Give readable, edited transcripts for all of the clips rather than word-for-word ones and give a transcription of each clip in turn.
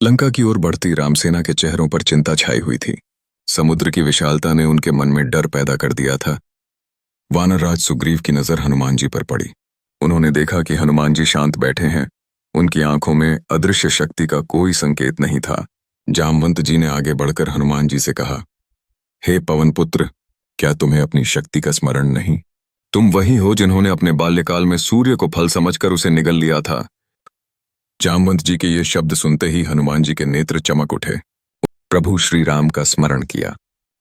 लंका की ओर बढ़ती रामसेना के चेहरों पर चिंता छाई हुई थी। समुद्र की विशालता ने उनके मन में डर पैदा कर दिया था। वानरराज सुग्रीव की नजर हनुमान जी पर पड़ी। उन्होंने देखा कि हनुमान जी शांत बैठे हैं। उनकी आंखों में अदृश्य शक्ति का कोई संकेत नहीं था। जामवंत जी ने आगे बढ़कर हनुमान जी से कहा, हे पवन पुत्र, क्या तुम्हें अपनी शक्ति का स्मरण नहीं? तुम वही हो जिन्होंने अपने बाल्यकाल में सूर्य को फल समझकर उसे निगल लिया था। जामवंत जी के ये शब्द सुनते ही हनुमान जी के नेत्र चमक उठे। प्रभु श्री राम का स्मरण किया।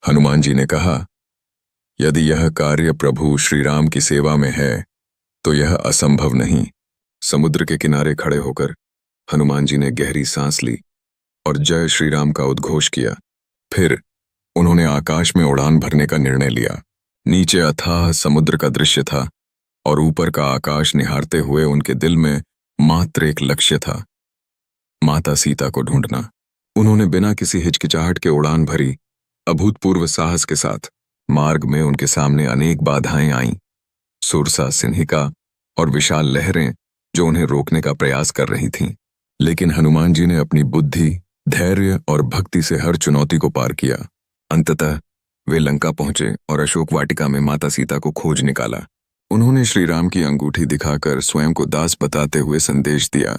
हनुमान जी ने कहा, यदि यह कार्य प्रभु श्री राम की सेवा में है तो यह असंभव नहीं। समुद्र के किनारे खड़े होकर हनुमान जी ने गहरी सांस ली और जय श्री राम का उद्घोष किया। फिर उन्होंने आकाश में उड़ान भरने का निर्णय लिया। नीचे अथाह समुद्र का दृश्य था और ऊपर का आकाश निहारते हुए उनके दिल में मात्र एक लक्ष्य था, माता सीता को ढूंढना। उन्होंने बिना किसी हिचकिचाहट के उड़ान भरी, अभूतपूर्व साहस के साथ। मार्ग में उनके सामने अनेक बाधाएं आईं, सुरसा, सिंहिका और विशाल लहरें जो उन्हें रोकने का प्रयास कर रही थीं। लेकिन हनुमान जी ने अपनी बुद्धि, धैर्य और भक्ति से हर चुनौती को पार किया। अंततः वे लंका पहुंचे और अशोक वाटिका में माता सीता को खोज निकाला। उन्होंने श्री राम की अंगूठी दिखाकर स्वयं को दास बताते हुए संदेश दिया।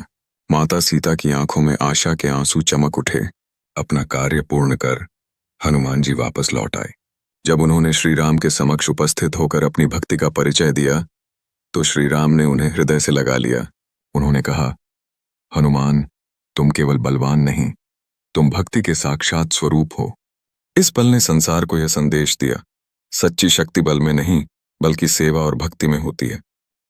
माता सीता की आंखों में आशा के आंसू चमक उठे। अपना कार्य पूर्ण कर हनुमान जी वापस लौट आए। जब उन्होंने श्री राम के समक्ष उपस्थित होकर अपनी भक्ति का परिचय दिया तो श्री राम ने उन्हें हृदय से लगा लिया। उन्होंने कहा, हनुमान, तुम केवल बलवान नहीं, तुम भक्ति के साक्षात स्वरूप हो। इस पल ने संसार को यह संदेश दिया, सच्ची शक्ति बल में नहीं बल्कि सेवा और भक्ति में होती है।